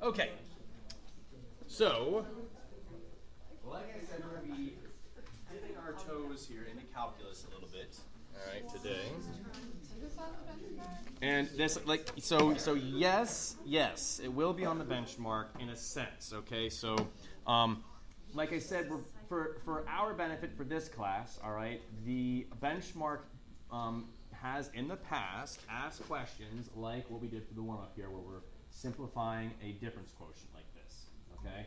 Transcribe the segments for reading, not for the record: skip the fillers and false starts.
Okay. So, like I said, we're going to be dipping our toes here into calculus a little bit. All right, today. And this, so yes, it will be on the benchmark in a sense. Okay, so, like I said, for our benefit for this class, all right, the benchmark has in the past asked questions like what we did for the warm-up here, where we're simplifying a difference quotient like this. Okay,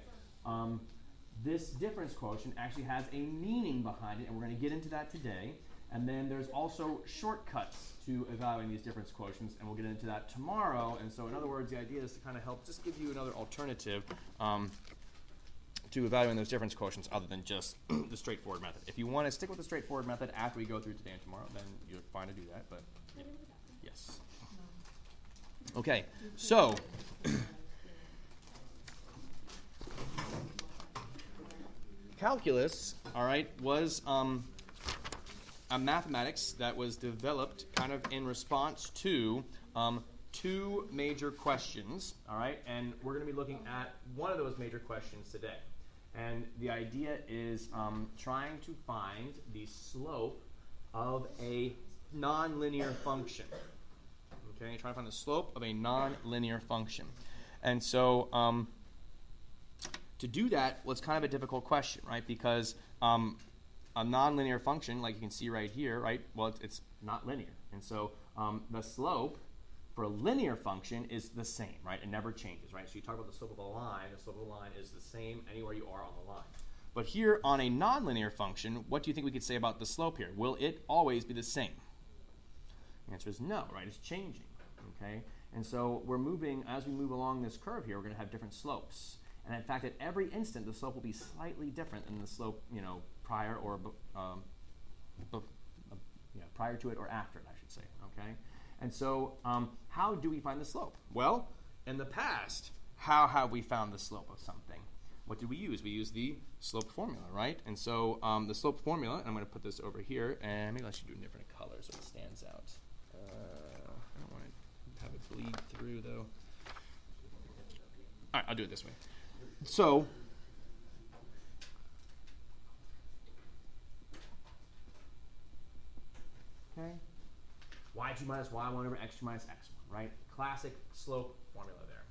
this difference quotient actually has a meaning behind it, and we're going to get into that today. And then there's also shortcuts to evaluating these difference quotients, and we'll get into that tomorrow. And so, in other words, the idea is to kind of help just give you another alternative to evaluating those difference quotients other than just the straightforward method. If you want to stick with the straightforward method after we go through today and tomorrow, then you're fine to do that. But yeah. Yes. Okay. So. Calculus, all right, was a mathematics that was developed kind of in response to two major questions, all right, and we're going to be looking at one of those major questions today. And the idea is trying to find the slope of a nonlinear function. Okay, trying to find the slope of a nonlinear function. And so to do that, well, it's kind of a difficult question, right? Because a nonlinear function, like you can see right here, right? Well, it's not linear. And so the slope for a linear function is the same, right? It never changes, right? So you talk about the slope of a line. The slope of a line is the same anywhere you are on the line. But here on a nonlinear function, what do you think we could say about the slope here? Will it always be the same? The answer is no, right? It's changing, okay? And so we're moving, as we move along this curve here, we're going to have different slopes. And in fact, at every instant, the slope will be slightly different than the slope, prior or prior to it or after it, I should say. Okay. And so, how do we find the slope? Well, in the past, how have we found the slope of something? What did we use? We used the slope formula, right? And so, the slope formula, and I'm going to put this over here, and maybe I should do a different color so it stands out. I don't want to have it bleed through, though. All right, I'll do it this way. So, okay, y2 minus y1 over x2 minus x1, right? Classic slope formula there.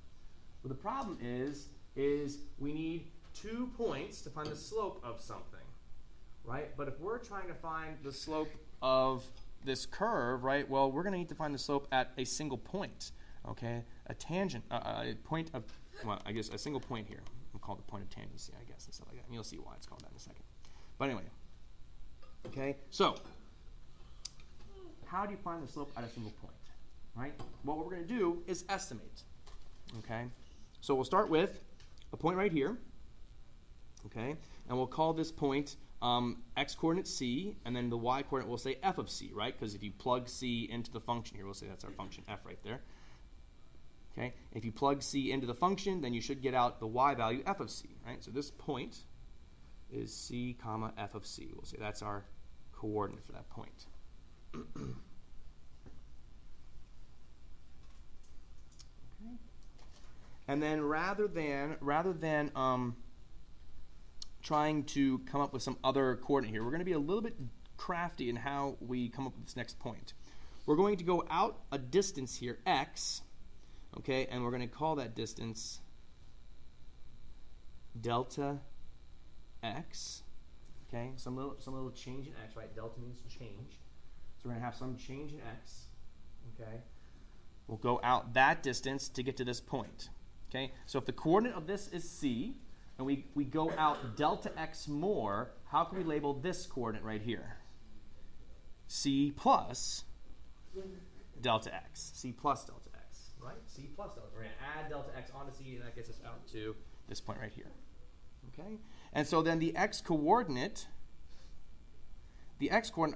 But the problem is we need 2 points to find the slope of something, right? But if we're trying to find the slope of this curve, right, well, we're going to need to find the slope at a single point, okay? A tangent, a point of, well, I guess a single point here. We'll call it the point of tangency, I guess, and stuff like that. And you'll see why it's called that in a second. But anyway, okay, so how do you find the slope at a single point, right? Well, what we're going to do is estimate, okay? So we'll start with a point right here, okay? And we'll call this point x-coordinate c, and then the y-coordinate we'll say f of c, right? Because if you plug c into the function here, we'll say that's our function f right there. Okay, if you plug c into the function, then you should get out the y value f of c, right? So this point is c comma f of c. We'll say that's our coordinate for that point. Okay. And then rather than trying to come up with some other coordinate here, we're going to be a little bit crafty in how we come up with this next point. We're going to go out a distance here, x. Okay, and we're going to call that distance delta x. Okay, some little change in x, right? Delta means change. So we're going to have some change in x. Okay, we'll go out that distance to get to this point. Okay, so if the coordinate of this is c, and we go out delta x more, how can we label this coordinate right here? C plus delta x. C plus delta x. Right? C plus delta. We're going to add delta x onto c, and that gets us out to this point right here. Okay? And so then the x-coordinate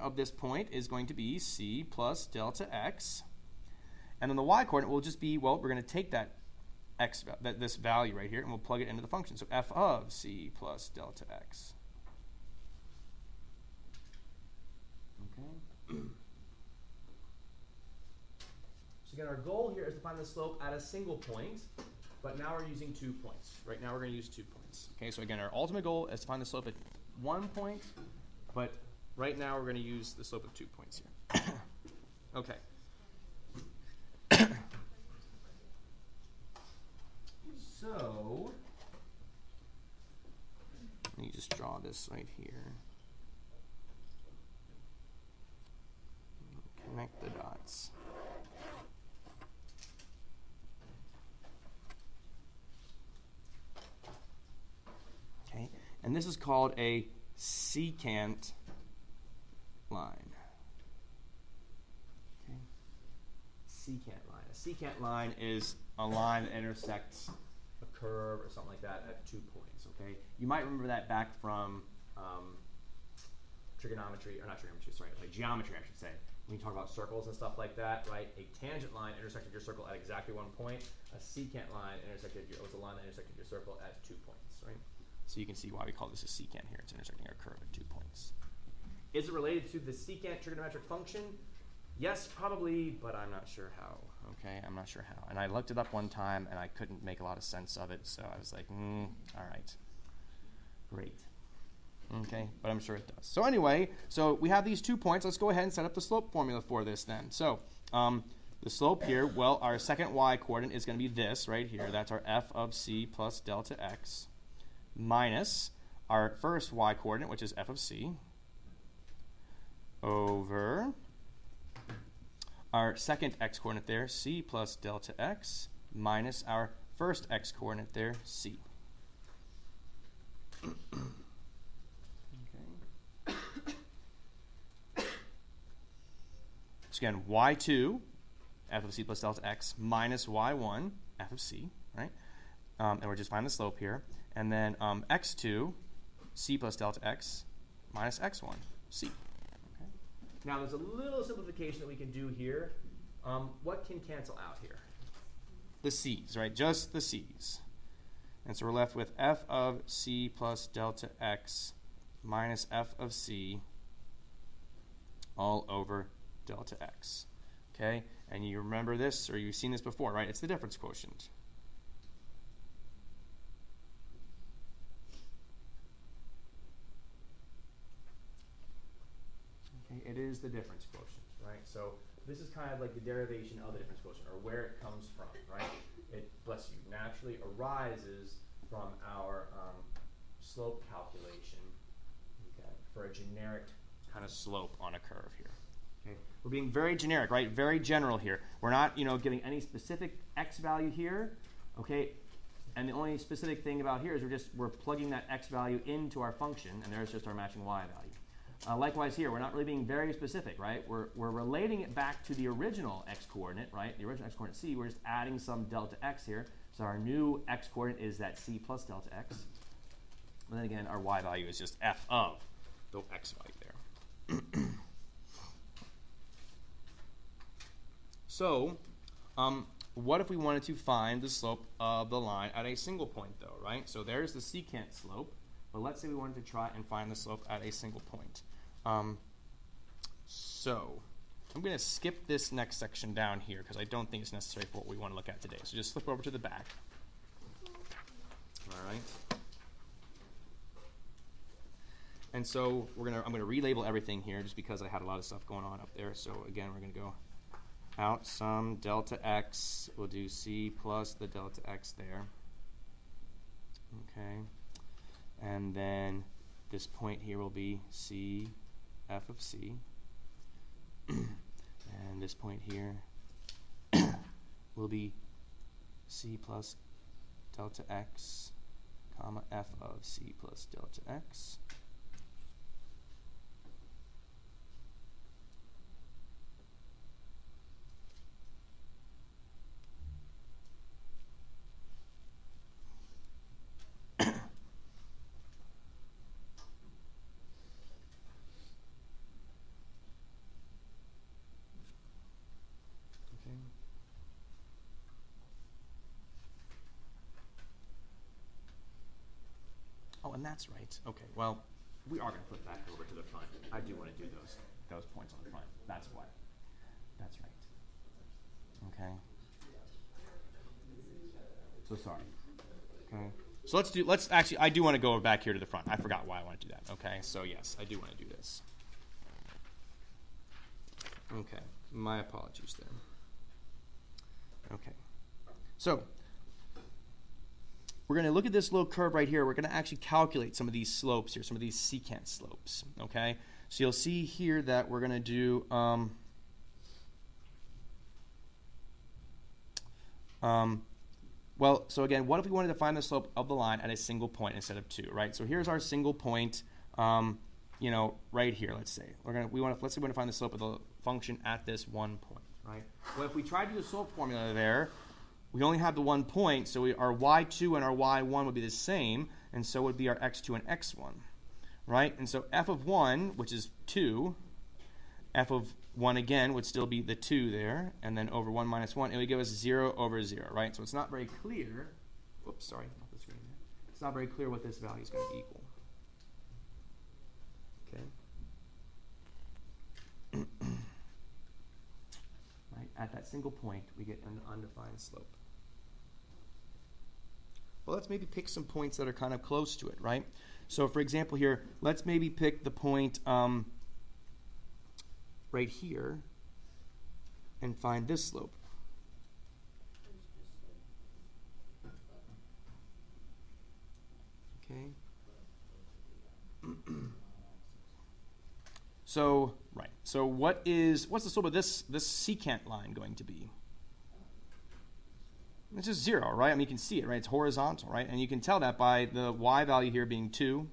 of this point is going to be c plus delta x. And then the y-coordinate will just be, well, we're going to take that x, this value right here, and we'll plug it into the function. So f of c plus delta x. Okay? So again, our goal here is to find the slope at a single point. but now we're using 2 points. Right now we're going to use 2 points. Okay, so again, our ultimate goal is to find the slope at 1 point, but right now we're going to use the slope of 2 points here. Okay. So, let me just draw this right here. Connect the dots. Okay, and this is called a secant line. Okay, secant line. A secant line is a line that intersects a curve or something like that at 2 points. Okay, you might remember that back from trigonometry, or not trigonometry, sorry, like geometry, I should say. When you talk about circles and stuff like that, right? A tangent line intersected your circle at exactly 1 point. A secant line was a line that intersected your circle at 2 points, right? So you can see why we call this a secant here. It's intersecting our curve at 2 points. Is it related to the secant trigonometric function? Yes, probably, but I'm not sure how. Okay, I'm not sure how. And I looked it up one time, and I couldn't make a lot of sense of it, so I was like, all right, great. Okay, but I'm sure it does. So anyway, so we have these 2 points. Let's go ahead and set up the slope formula for this then. So the slope here, well, our second y coordinate is going to be this right here. That's our f of c plus delta x minus our first y coordinate, which is f of c, over our second x coordinate there, c plus delta x, minus our first x coordinate there, c. So again, y2, f of c plus delta x, minus y1, f of c, right? And we're just finding the slope here. And then x2, c plus delta x, minus x1, c. Okay. Now there's a little simplification that we can do here. What can cancel out here? The c's, right? Just the c's. And so we're left with f of c plus delta x minus f of c all over delta x. Okay? And you remember this, or you've seen this before, right? It's the difference quotient. Okay, it is the difference quotient, right? So this is kind of like the derivation of the difference quotient, or where it comes from, right? It, bless you, naturally arises from our slope calculation, okay, for a generic kind of slope on a curve here. Okay, we're being very generic, right? Very general here. We're not, giving any specific x value here, okay? And the only specific thing about here is we're plugging that x value into our function, and there's just our matching y value. Likewise here, we're not really being very specific, right? We're relating it back to the original x coordinate, right? The original x coordinate c. We're just adding some delta x here. So our new x coordinate is that c plus delta x. And then again, our y value is just f of the x value there. So, what if we wanted to find the slope of the line at a single point, though, right? So there's the secant slope, but let's say we wanted to try and find the slope at a single point. So I'm going to skip this next section down here because I don't think it's necessary for what we want to look at today. So just flip over to the back. All right. And so I'm going to relabel everything here just because I had a lot of stuff going on up there. So again, we're going to go out some delta x. We'll do c plus the delta x there. Okay. And then this point here will be c f of c. And this point here will be c plus delta x, comma f of c plus delta x. Oh, and that's right. Okay, well, we are going to flip back over to the front. I do want to do those points on the front. That's why. That's right. Okay. So sorry. Okay. So I do want to go back here to the front. I forgot why I want to do that. Okay. So yes, I do want to do this. Okay. My apologies there. Okay. So we're going to look at this little curve right here. We're going to actually calculate some of these slopes here, some of these secant slopes. Okay. So you'll see here that we're going to do well, so again, what if we wanted to find the slope of the line at a single point instead of two, right? So here's our single point, you know, right here. Let's say let's say we want to find the slope of the function at this one point, right? Well, if we try to do the slope formula there, we only have the 1 point, so our y2 and our y1 would be the same, and so would be our x2 and x1, right? And so f of 1, which is 2, f of 1 again would still be the 2 there, and then over 1 minus 1, it would give us 0 over 0, right? So it's not very clear. Whoops, sorry, not the screen there. It's not very clear what this value is going to equal. Okay. Right, at that single point, we get an undefined slope. Well, let's maybe pick some points that are kind of close to it, right? So, for example, here, let's maybe pick the point right here and find this slope. Okay. So, right. So what's the slope of this secant line going to be? It's just 0, right? I mean, you can see it, right? It's horizontal, right? And you can tell that by the y value here being 2.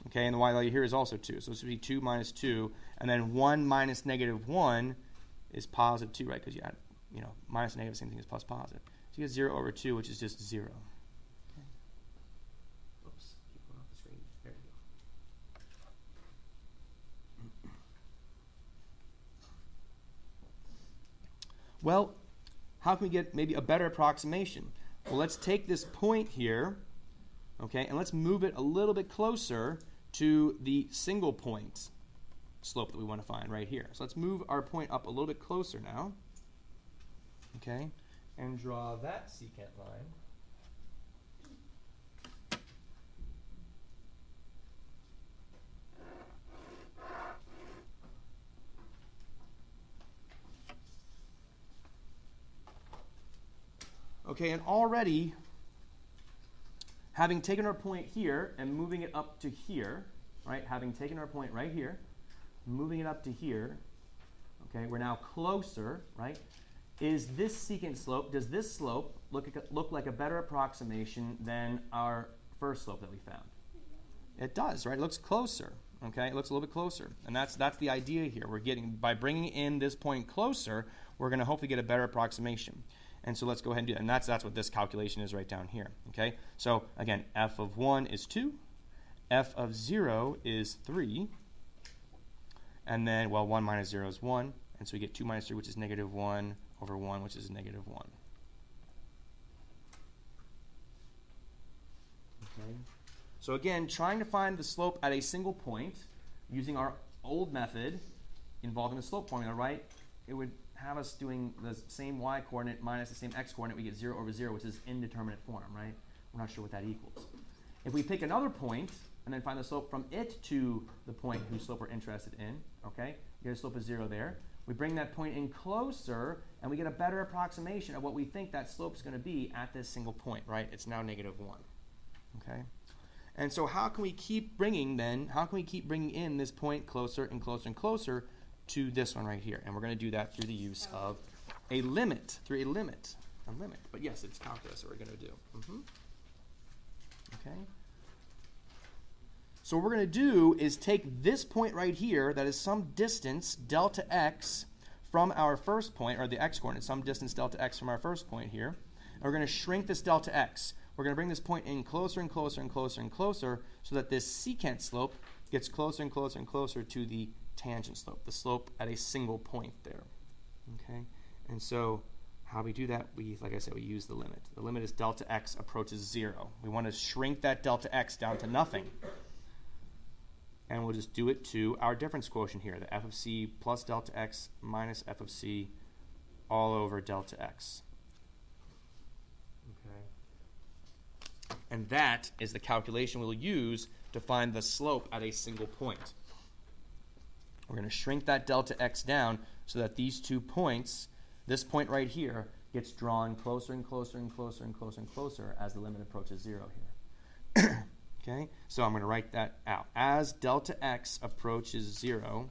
Okay, and the y value here is also 2. So this would be 2 minus 2. And then 1 minus negative 1 is positive 2, right? Because you add, you know, minus negative, same thing as plus positive. So you get 0 over 2, which is just 0. Okay. Oops, keep going off the screen. There we go. Well, how can we get maybe a better approximation? Well, let's take this point here, okay, and let's move it a little bit closer to the single point slope that we want to find right here. So let's move our point up a little bit closer now, okay, and draw that secant line. Okay, and already, having taken our point here and moving it up to here, right, having taken our point right here, moving it up to here, okay, we're now closer, right? Is this secant slope, does this slope look like a better approximation than our first slope that we found? It does, right? It looks closer, okay? It looks a little bit closer, and that's the idea here. We're getting, by bringing in this point closer, we're going to hopefully get a better approximation. And so let's go ahead and do that. And that's what this calculation is right down here. Okay? So again, f of 1 is 2. F of 0 is 3. And then, well, 1 minus 0 is 1. And so we get 2 minus 3, which is negative 1, over 1, which is negative 1. Okay? So again, trying to find the slope at a single point using our old method involving the slope formula, right? It would have us doing the same y coordinate minus the same x coordinate, we get 0 over 0, which is indeterminate form, right? We're not sure what that equals. If we pick another point and then find the slope from it to the point whose slope we're interested in, okay, we get a slope of 0 there. We bring that point in closer, and we get a better approximation of what we think that slope is going to be at this single point, right? It's now negative 1, okay? And so how can we keep bringing in this point closer and closer and closer to this one right here? And we're going to do that through the use of a limit, But yes, it's calculus that we're going to do. Okay. So what we're going to do is take this point right here that is some distance, delta x, from our first point, or the x-coordinate, some distance delta x from our first point here, and we're going to shrink this delta x. We're going to bring this point in closer and closer and closer and closer so that this secant slope gets closer and closer and closer to the tangent slope, the slope at a single point there. Okay, and so how we do that, like I said, we use the limit. The limit is delta x approaches 0. We want to shrink that delta x down to nothing. And we'll just do it to our difference quotient here, the f of c plus delta x minus f of c all over delta x. Okay. And that is the calculation we'll use to find the slope at a single point. We're going to shrink that delta x down so that these 2 points, this point right here, gets drawn closer and closer and closer and closer and closer as the limit approaches 0 here. Okay, so I'm going to write that out. As delta x approaches 0,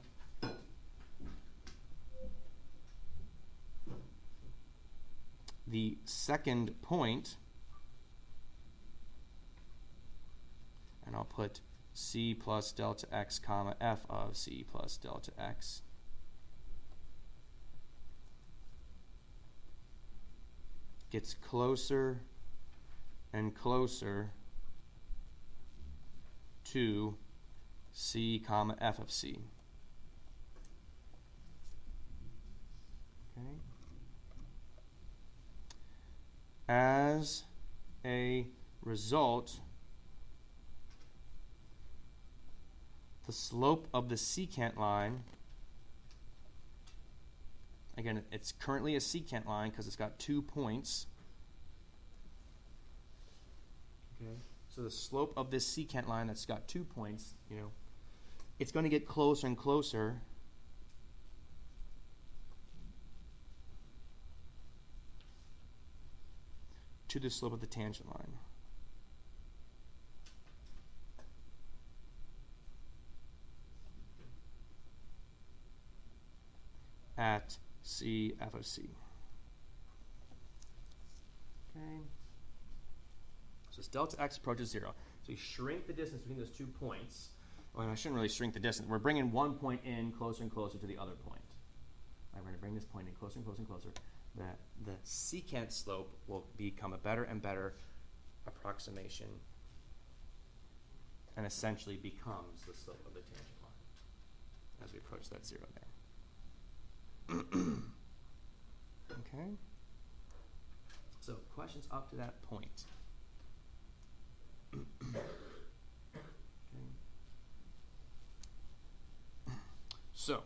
the second point, and I'll put c plus delta x comma f of c plus delta x, gets closer and closer to c comma f of c. Okay. As a result, the slope of the secant line, again, it's currently a secant line because it's got 2 points. Okay. So the slope of this secant line that's got 2 points, it's going to get closer and closer to the slope of the tangent line. At c f of c. Okay. So as delta x approaches 0. So you shrink the distance between those 2 points. Well, I shouldn't really shrink the distance. We're bringing one point in closer and closer to the other point. We're going to bring this point in closer and closer and closer. The secant slope will become a better and better approximation and essentially becomes the slope of the tangent line as we approach that 0 there. Okay. So questions up to that point. Okay. So,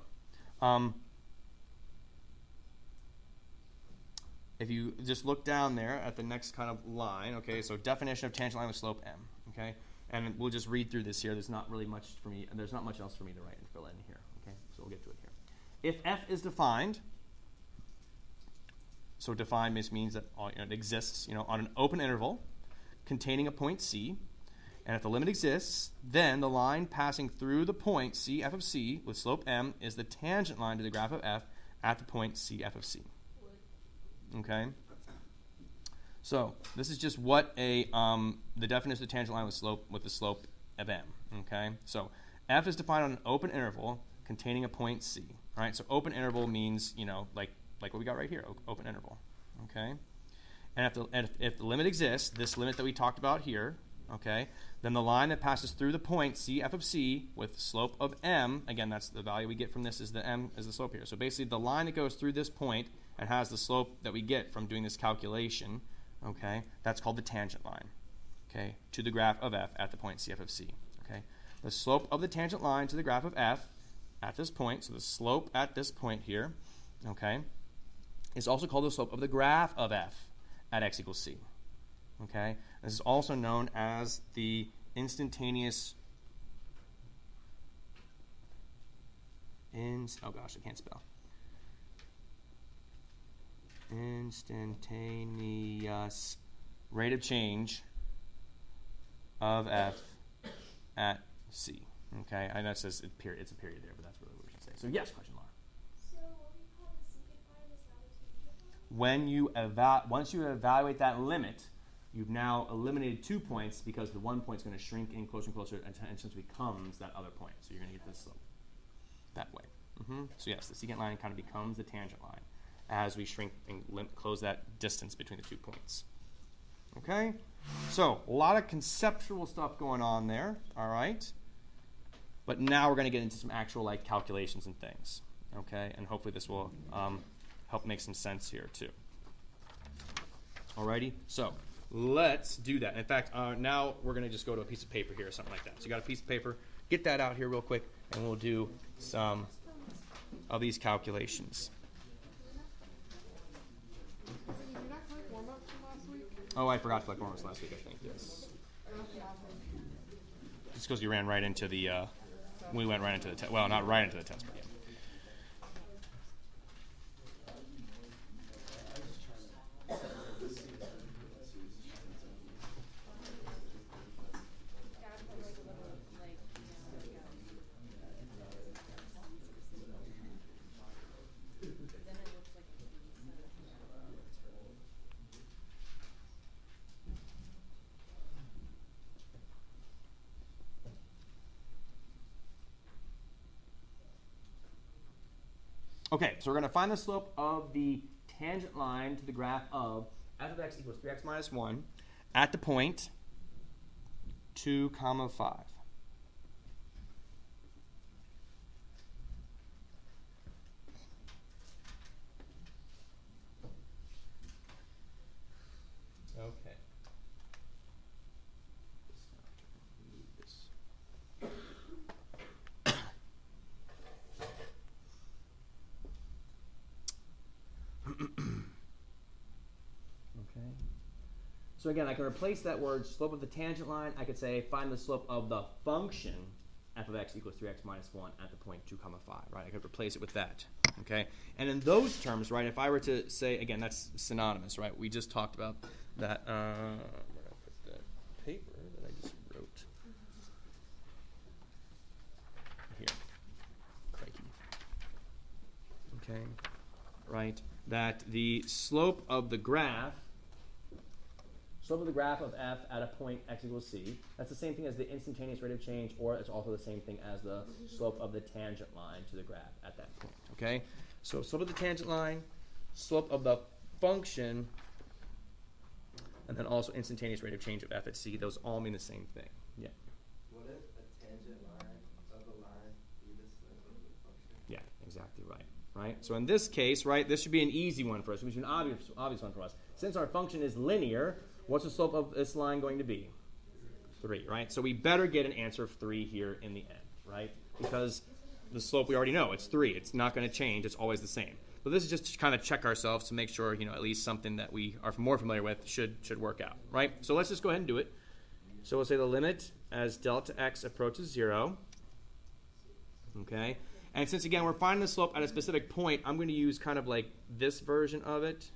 if you just look down there at the next kind of line, okay, so definition of tangent line with slope m, okay, and we'll just read through this here. There's not really much for me, there's not much else for me to write and fill in here, okay, so we'll get to it here. If f is defined, so defined means that it exists, on an open interval containing a point c, and if the limit exists, then the line passing through the point c f of c with slope m is the tangent line to the graph of f at the point c f of c. Okay, so this is just what the definition of the tangent line with the slope of m. Okay, so f is defined on an open interval containing a point c. All right, so open interval means like what we got right here, open interval. Okay, and if the limit exists, this limit that we talked about here, okay, then the line that passes through the point c f of c with slope of m, again that's the value we get from this, is the m is the slope here. So basically the line that goes through this point and has the slope that we get from doing this calculation, okay, that's called the tangent line, okay, to the graph of f at the point c f of c. Okay, the slope of the tangent line to the graph of f at this point, so the slope at this point here, okay, is also called the slope of the graph of f at x equals c. Okay, this is also known as the instantaneous oh gosh, I can't spell. Instantaneous rate of change of f at c. Okay, I know it says it's a period there, but that's really what we should say. So yes, question, Laura. So what we call the secant line is not a tangent line? When once you evaluate that limit, you've now eliminated 2 points because the one point is going to shrink in closer and closer until it becomes that other point. So you're going to get this slope that way. So yes, the secant line kind of becomes the tangent line as we shrink and close that distance between the 2 points. Okay? So a lot of conceptual stuff going on there, all right? But now we're going to get into some actual calculations and things, okay? And hopefully this will help make some sense here too. Alrighty? So let's do that. In fact, now we're going to just go to a piece of paper here or something like that. So you got a piece of paper. Get that out here real quick, and we'll do some of these calculations. Did you not collect warm-ups from last week? Oh, I forgot to collect warm-ups last week, I think, yes. Just because you ran right into the, we went right into the test. Well, not right into the test, but yeah. Okay, so we're going to find the slope of the tangent line to the graph of f of x equals 3x minus 1 at the point 2, 5. Okay. So again, I can replace that word slope of the tangent line. I could say find the slope of the function f of x equals 3x minus 1 at the point 2, 5, right? I could replace it with that, okay? And in those terms, right, if I were to say, again, that's synonymous, right? We just talked about that. Where did I put the paper that I just wrote? Here. Crikey. Okay, right? That the slope of the graph of f at a point x equals c, that's the same thing as the instantaneous rate of change, or it's also the same thing as the slope of the tangent line to the graph at that point, okay? So slope of the tangent line, slope of the function, and then also instantaneous rate of change of f at c, those all mean the same thing. Yeah? Wouldn't a tangent line of a line be the slope of the function? Yeah, exactly right. Right? So in this case, right, this should be an easy one for us. It should be an obvious one for us. Since our function is linear, what's the slope of this line going to be? 3, right? So we better get an answer of 3 here in the end, right? Because the slope we already know, it's 3. It's not going to change. It's always the same. But this is just to kind of check ourselves to make sure, you know, at least something that we are more familiar with should work out, right? So let's just go ahead and do it. So we'll say the limit as delta x approaches 0, okay? And since, again, we're finding the slope at a specific point, I'm going to use kind of like this version of it.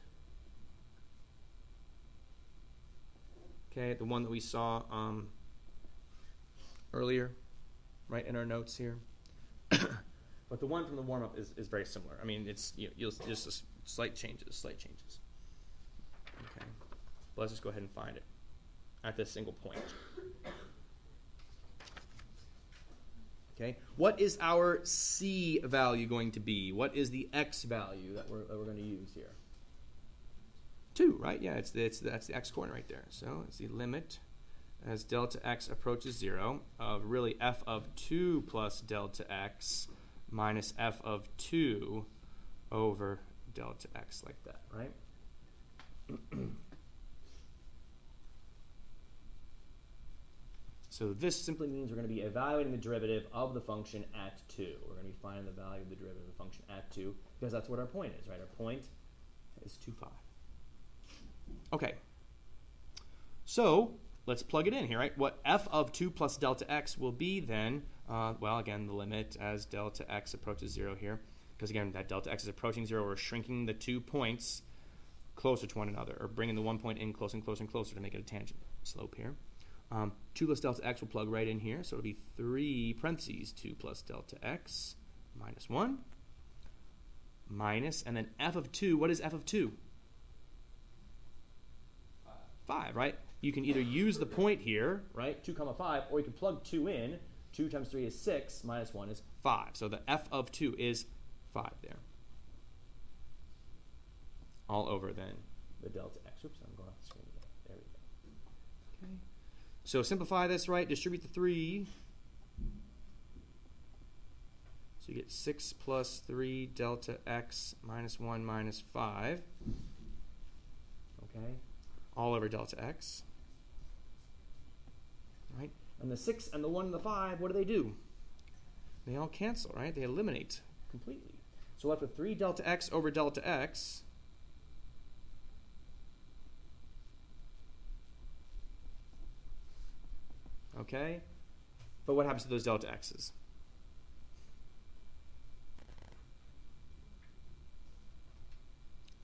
Okay, the one that we saw earlier, right, in our notes here. But the one from the warm-up is very similar. I mean, it's you'll just slight changes. Okay, but let's just go ahead and find it at this single point. Okay, what is our c value going to be? What is the x value that we're going to use here? 2, right? Yeah, that's the x coordinate right there. So it's the limit as delta x approaches 0 of really f of 2 plus delta x minus f of 2 over delta x, like that, right? So this simply means we're going to be evaluating the derivative of the function at 2. We're going to be finding the value of the derivative of the function at 2 because that's what our point is, right? Our point is 2, 5. Okay. So let's plug it in here, right? What f of 2 plus delta x will be then, well, again, the limit as delta x approaches 0 here. Because, again, that delta x is approaching 0. We're shrinking the 2 points closer to one another, or bringing the 1 point in closer and closer and closer to make it a tangent slope here. 2 plus delta x will plug right in here, so it'll be 3 parentheses 2 plus delta x minus 1 minus, and then f of 2, what is f of 2? 5, right? You can either use the point here, right, 2, 5, or you can plug 2 in. 2 times 3 is 6, minus 1 is 5. So the f of 2 is 5 there. All over then the delta x. Oops, I'm going off the screen again. There we go. Okay. So simplify this, right? Distribute the 3. So you get 6 plus 3 delta x minus 1 minus 5. Okay. All over delta x. Right? And the 6 and the 1 and the 5, what do? They all cancel, right? They eliminate completely. So we're left with 3 delta x over delta x. Okay? But what happens to those delta x's?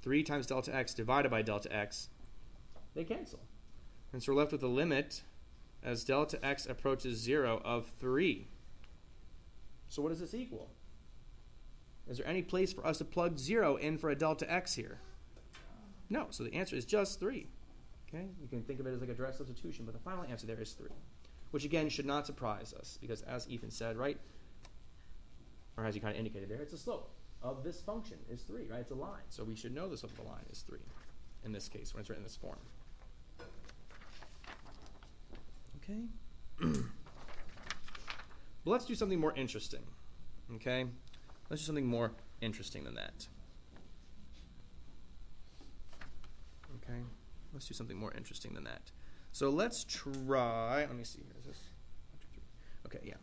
Three times delta x divided by delta x, they cancel. And so we're left with a limit as delta x approaches 0 of 3. So what does this equal? Is there any place for us to plug 0 in for a delta x here? No, so the answer is just 3. Okay, you can think of it as like a direct substitution, but the final answer there is 3. Which again should not surprise us, because as Ethan said, right, or as he kind of indicated there, it's a slope of this function is 3, right? It's a line. So we should know the slope of the line is 3 in this case when it's written in this form. Okay? But let's do something more interesting. Okay? Let's do something more interesting than that. Okay? Let's do something more interesting than that. So let's try, let me see here. Is this 1, 2, 3? Okay, yeah.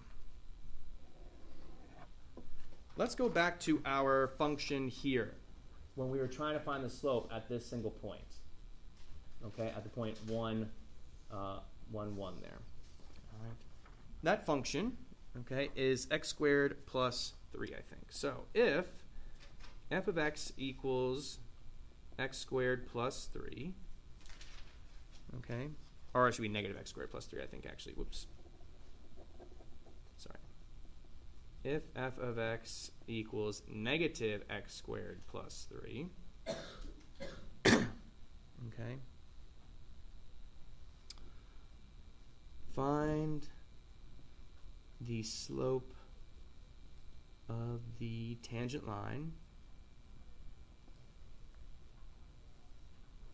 Let's go back to our function here when we were trying to find the slope at this single point. Okay, at the point 1, 1, 1 there. All right. That function, okay, is x squared plus 3, I think. So if f of x equals x squared plus 3, okay, or it should be negative x squared plus 3, I think, actually. Whoops. Sorry. If f of x equals negative x squared plus 3, okay, find the slope of the tangent line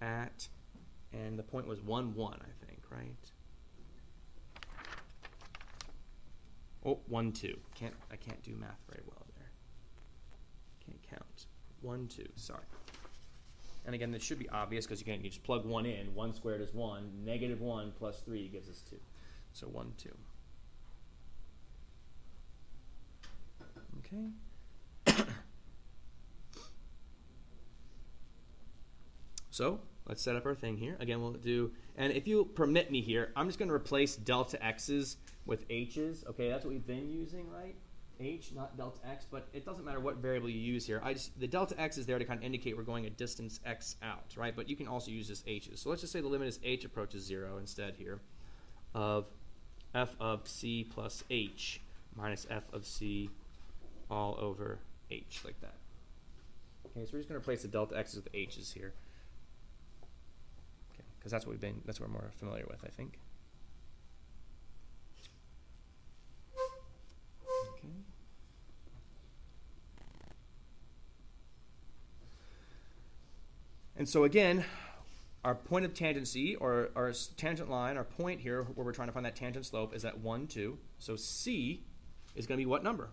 at, and the point was 1, 1, I think, right? Oh, 1, 2. I can't do math very well there. Can't count. 1, 2. Sorry. And again, this should be obvious because you just plug 1 in. 1 squared is 1. Negative 1 plus 3 gives us 2. So 1, 2. Okay. So let's set up our thing here. Again, we'll do, and if you permit me here, I'm just going to replace delta x's with h's. Okay, that's what we've been using, right? H, not delta x, but it doesn't matter what variable you use here. The delta x is there to kind of indicate we're going a distance x out, right? But you can also use this h's. So let's just say the limit is h approaches 0 instead here of f of c plus h minus f of c all over h, like that. Okay, so we're just going to replace the delta x's with the h's here. Okay, because that's what we're more familiar with, I think. Okay. And so again, our point of tangency, or our tangent line, our point here where we're trying to find that tangent slope is at 1, 2. So c is going to be what number?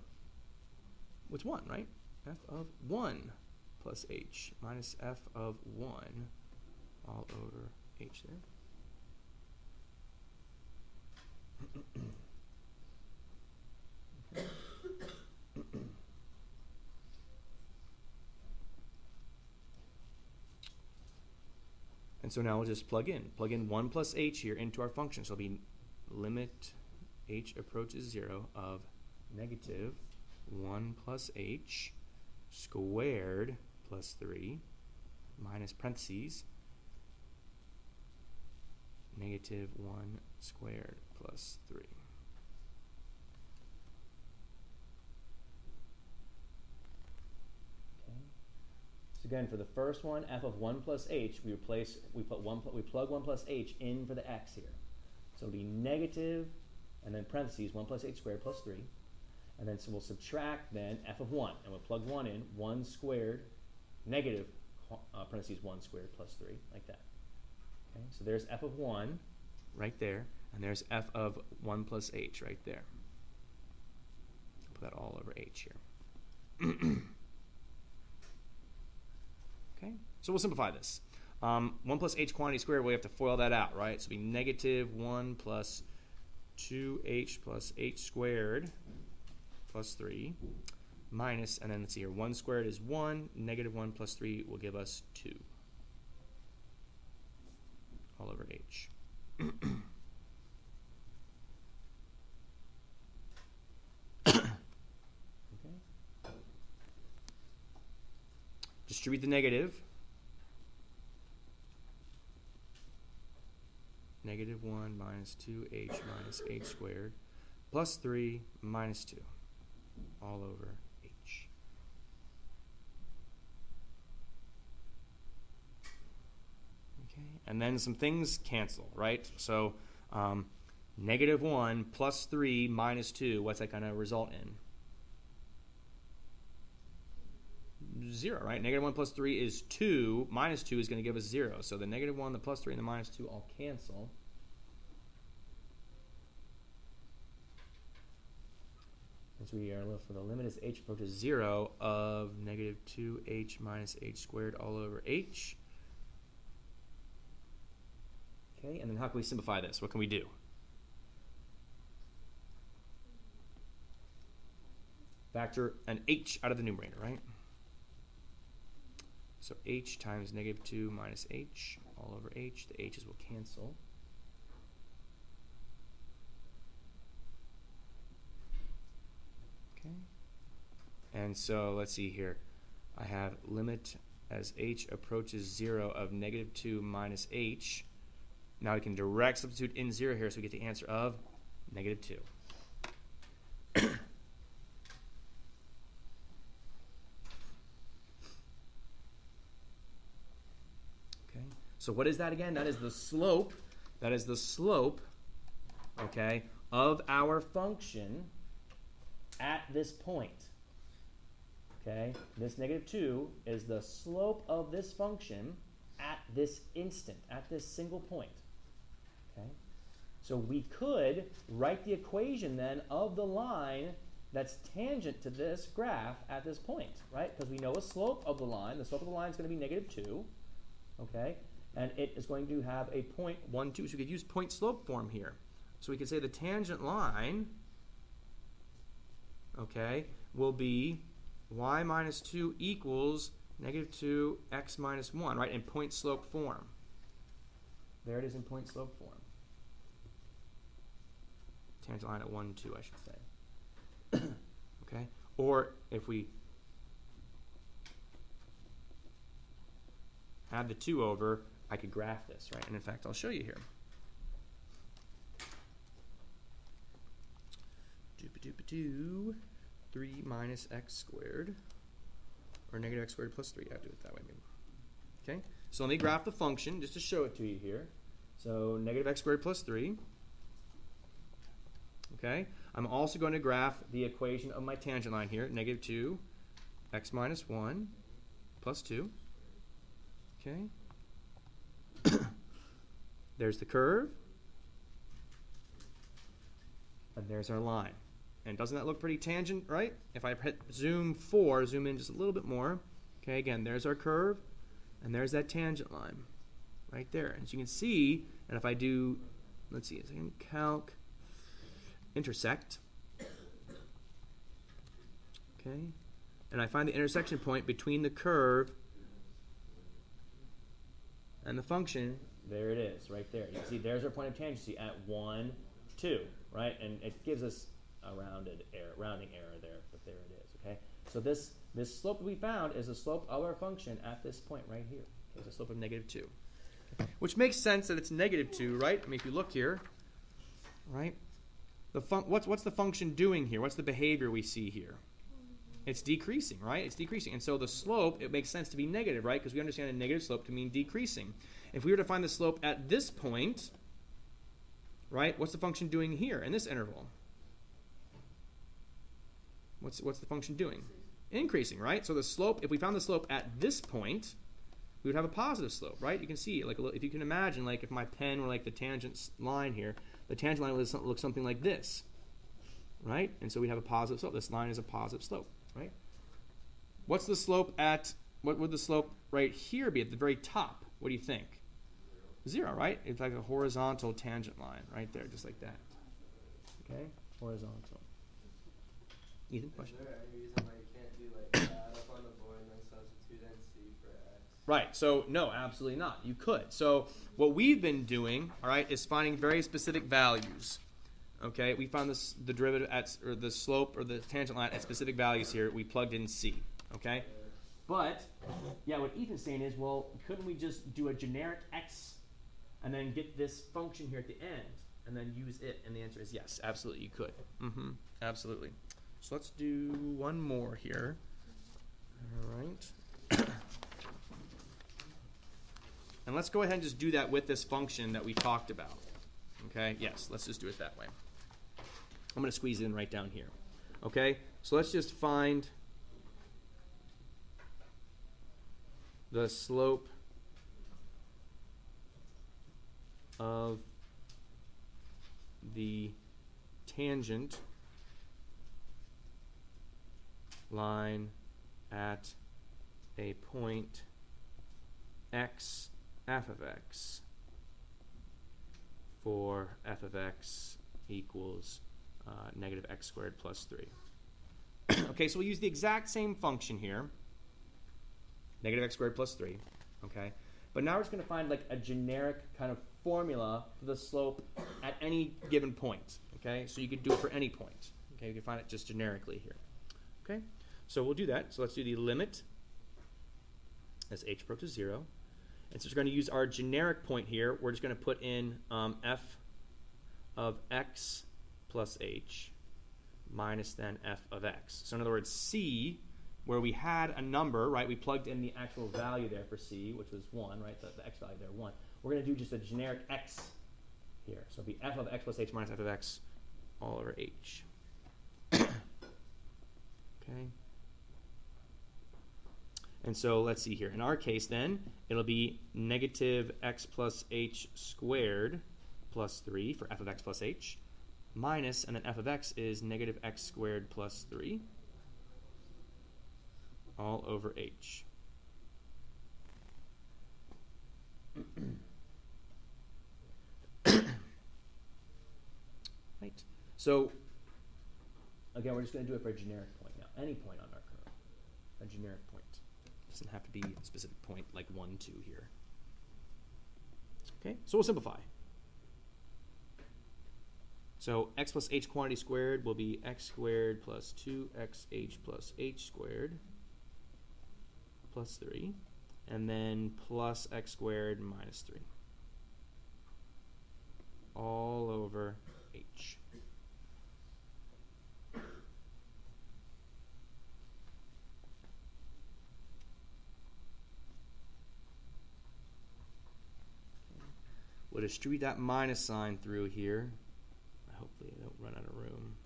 It's 1, right? F of 1 plus h minus f of 1 all over h there. Okay. And so now we'll just plug in 1 plus h here into our function. So it'll be limit h approaches 0 of negative 1 plus h squared plus 3 minus parentheses negative 1 squared plus 3. Okay. So again, for the first one, f of 1 plus h, we plug 1 plus h in for the x here. So it'll be negative, and then parentheses 1 plus h squared plus 3. And then so we'll subtract then f of 1, and we'll plug 1 in, 1 squared, negative parentheses 1 squared plus 3, like that. Okay, so there's f of 1 right there, and there's f of 1 plus h right there. I'll put that all over h here. Okay, so we'll simplify this. 1 plus h quantity squared, we have to FOIL that out, right? So it'll be negative 1 plus 2h plus h squared plus 3 minus, and then let's see here, 1 squared is 1, negative 1 plus 3 will give us 2 all over h. distribute the negative. Negative 1 minus 2h minus h squared plus 3 minus 2 all over h. Okay, and then some things cancel, right? So negative 1 plus 3 minus 2, what's that going to result in? 0, right? Negative 1 plus 3 is 2. Minus 2 is going to give us 0. So the negative 1, the plus 3, and the minus 2 all cancel. And so we are left with a limit as h approaches 0 of negative 2h minus h squared all over h. Okay, and then how can we simplify this? What can we do? Factor an h out of the numerator, right? So h times negative 2 minus h all over h. The h's will cancel. Okay. And so let's see here. I have limit as h approaches 0 of negative 2 minus h. Now we can direct substitute in 0 here, so we get the answer of negative 2. So what is that again? That is the slope. That is the slope, okay, of our function at this point. Okay? This negative 2 is the slope of this function at this instant, at this single point. Okay? So we could write the equation then of the line that's tangent to this graph at this point, right? Because we know a slope of the line. The slope of the line is going to be negative 2. Okay? And it is going to have a point 1, 2. So we could use point slope form here. So we could say the tangent line, okay, will be y minus 2 equals negative 2 x minus 1, right, in point slope form. There it is in point slope form. Tangent line at 1, 2, I should say. Okay? Or if we add the 2 over, I could graph this, right? And in fact, I'll show you here. Doop-a-doop-a-doo. 3 minus x squared, or negative x squared plus 3. I'll do it that way, maybe. Okay? So let me graph the function just to show it to you here. So negative x squared plus 3. Okay? I'm also going to graph the equation of my tangent line here. Negative 2 x minus 1 plus 2. Okay? There's the curve, and there's our line. And doesn't that look pretty tangent, right? If I hit zoom in just a little bit more, okay, again, there's our curve, and there's that tangent line right there. As you can see, and if I do, let's see, I can calc intersect, okay, and I find the intersection point between the curve and the function. There it is, right there. You can see there's our point of tangency at 1, 2, right? And it gives us a rounding error there, but there it is, okay? So this slope we found is the slope of our function at this point right here. It's the slope of negative 2. Which makes sense that it's negative 2, right? I mean, if you look here, right? What's the function doing here? What's the behavior we see here? It's decreasing, right? It's decreasing. And so the slope, it makes sense to be negative, right? Because we understand a negative slope to mean decreasing. If we were to find the slope at this point, right, what's the function doing here in this interval? What's the function doing? Increasing, right? So the slope, if we found the slope at this point, we would have a positive slope, right? You can see, like, if you can imagine, like, if my pen were like the tangent line here, the tangent line would look something like this, right? And so we have a positive slope. This line is a positive slope, right? What's the slope at, what would the slope right here be at the very top? What do you think? 0, right? It's like a horizontal tangent line right there, just like that. Okay? Horizontal. Ethan, question? Is there any reason why you can't do like add up on the board and then substitute in C for X? Right. So, no, absolutely not. You could. So, what we've been doing, all right, is finding very specific values. Okay? We found the derivative at, or the slope or the tangent line at specific values here. We plugged in C. Okay? But, yeah, what Ethan's saying is, well, couldn't we just do a generic x and then get this function here at the end and then use it? And the answer is yes, absolutely you could. Absolutely. So let's do one more here. All right. And let's go ahead and just do that with this function that we talked about. Okay, yes, let's just do it that way. I'm going to squeeze it in right down here. Okay, so let's just find the slope of the tangent line at a point x f of x for f of x equals negative x squared plus 3. Okay, so we'll use the exact same function here, negative x squared plus 3, okay? But now we're just going to find like a generic kind of formula for the slope at any given point, okay? So you could do it for any point, okay? You can find it just generically here, okay? So we'll do that. So let's do the limit as h approaches 0. And since we're going to use our generic point here, we're just going to put in f of x plus h minus then f of x. So in other words, c, where we had a number, right, we plugged in the actual value there for c, which was 1, right, the x value there, 1. We're going to do just a generic x here. So it'll be f of x plus h minus f of x all over h. Okay. And so let's see here. In our case then, it'll be negative x plus h squared plus 3 for f of x plus h minus, and then f of x is negative x squared plus 3 all over h. Right. So again, we're just going to do it for a generic point now. Any point on our curve. A generic point. Doesn't have to be a specific point like 1, 2 here. Okay, so we'll simplify. So x plus h quantity squared will be x squared plus 2xh plus h squared plus 3, and then plus x squared minus 3 all over h. We'll distribute that minus sign through here. Hopefully I don't run out of room.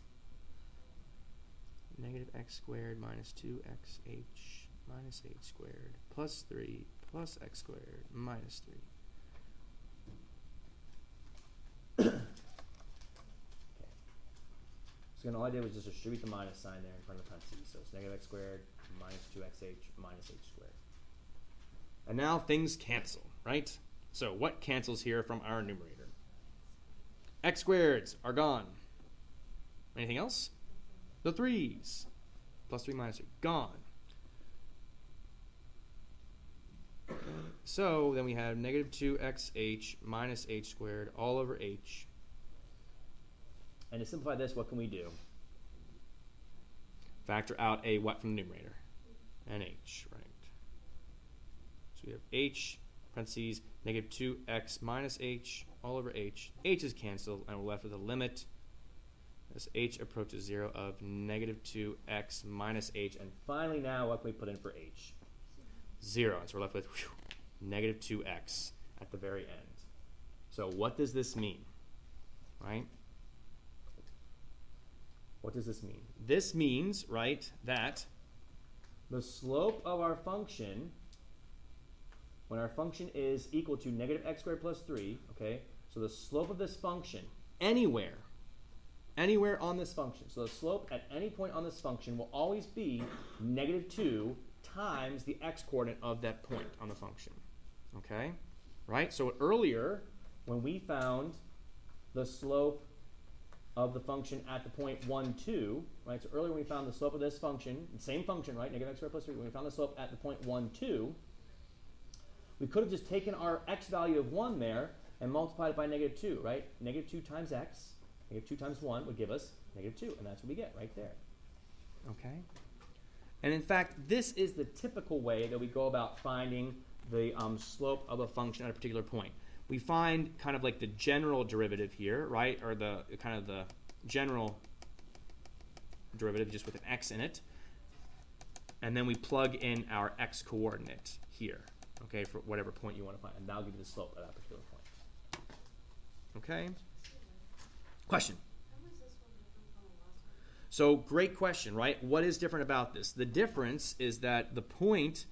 Negative x squared minus 2xh minus h squared plus 3 plus x squared minus 3. Okay. So again, all I did was just distribute the minus sign there in front of the parentheses. So it's negative x squared minus 2xh minus h squared. And now things cancel, right? So what cancels here from our numerator? X squareds are gone. Anything else? The 3's. Plus 3 minus 3. Gone. So then we have negative 2xh minus h squared all over h. And to simplify this, what can we do? Factor out a what from the numerator? An h, right? So we have h, parentheses, negative 2x minus h all over h. H is canceled, and we're left with a limit as h approaches 0 of negative 2x minus h. And finally now, what can we put in for h? 0. And so we're left with negative 2x at the very end. So what does this mean? Right? What does this mean? This means, right, that the slope of our function, when our function is equal to negative x squared plus 3, okay, so the slope of this function anywhere on this function, so the slope at any point on this function will always be negative 2 times the x coordinate of that point on the function, okay, right? So earlier, when we found the slope of the function at the point 1, 2, right, so earlier when we found the slope of this function, the same function, right, negative x squared plus 3, when we found the slope at the point 1, 2, we could have just taken our x value of 1 there and multiplied it by negative 2, right? Negative 2 times x, negative 2 times 1 would give us negative 2, and that's what we get right there. Okay? And in fact, this is the typical way that we go about finding the slope of a function at a particular point. We find kind of like the general derivative here, right? Or the kind of the general derivative just with an x in it. And then we plug in our x coordinate here, okay, for whatever point you want to find. And that'll give you the slope at that particular point. Okay? Question? How is this one different from the last one? So great question, right? What is different about this? The difference is that the point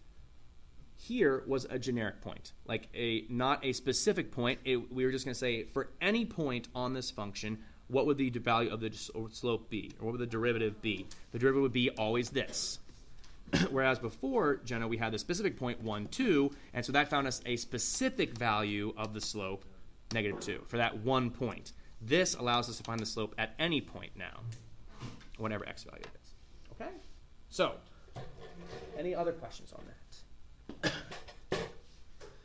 here was a generic point, like not a specific point. We were just going to say for any point on this function, what would the value of the slope be? Or what would the derivative be? The derivative would be always this. Whereas before, Jenna, we had the specific point 1, 2, and so that found us a specific value of the slope, -2, for that one point. This allows us to find the slope at any point now, whatever x value it is. Okay? So, any other questions on that?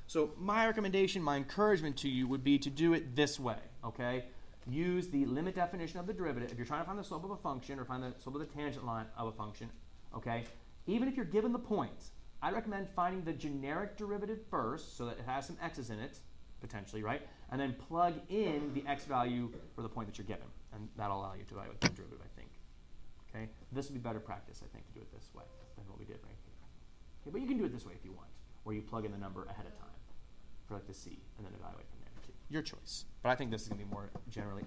So my recommendation, my encouragement to you would be to do it this way, okay? Use the limit definition of the derivative. If you're trying to find the slope of a function or find the slope of the tangent line of a function, okay? Even if you're given the point, I recommend finding the generic derivative first so that it has some x's in it, potentially, right? And then plug in the x value for the point that you're given. And that'll allow you to evaluate the derivative, I think. Okay? This would be better practice, I think, to do it this way than what we did right here. Okay, but you can do it this way if you want, where you plug in the number ahead of time for like the c, and then evaluate from there too. Your choice. But I think this is going to be more generally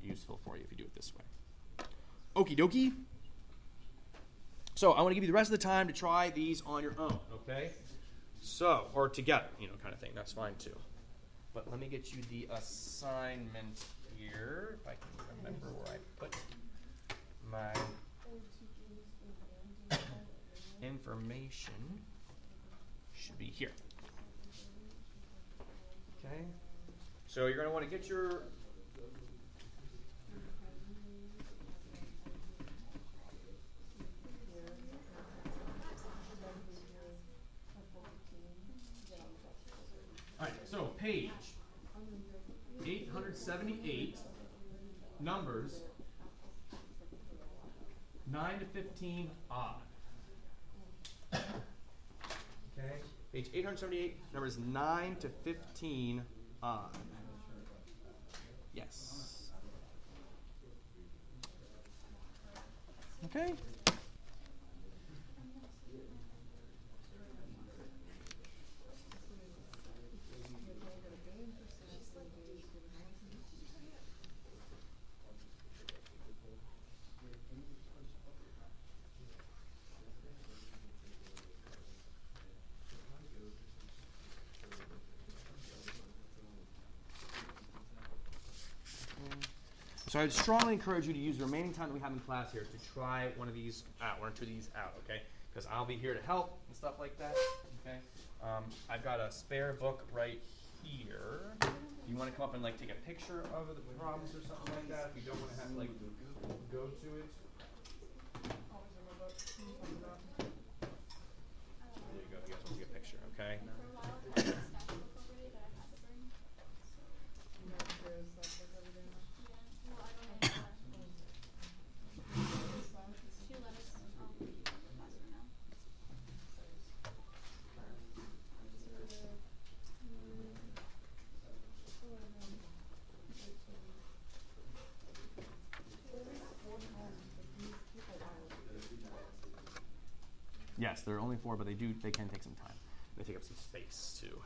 useful for you if you do it this way. Okie dokie. So I want to give you the rest of the time to try these on your own, okay? So, or together, kind of thing. That's fine too. But let me get you the assignment here, if I can remember where I put my information. Should be here. Okay? So you're going to want to get your so page 878, numbers 9 to 15 odd. Okay, page 878, numbers 9 to 15 odd. Yes. Okay. So I would strongly encourage you to use the remaining time that we have in class here to try one or two of these out, okay? Because I'll be here to help and stuff like that, okay? I've got a spare book right here. You want to come up and take a picture of the problems or something like that if you don't want to have to go to it. There you go. You guys want to take a picture, okay? Yes, there are only 4, but they can take some time. They take up some space too.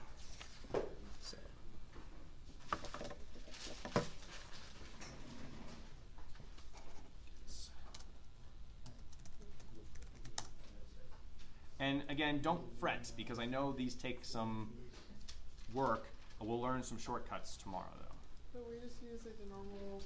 So. And again, don't fret, because I know these take some work. We'll learn some shortcuts tomorrow, though. So we just use the normal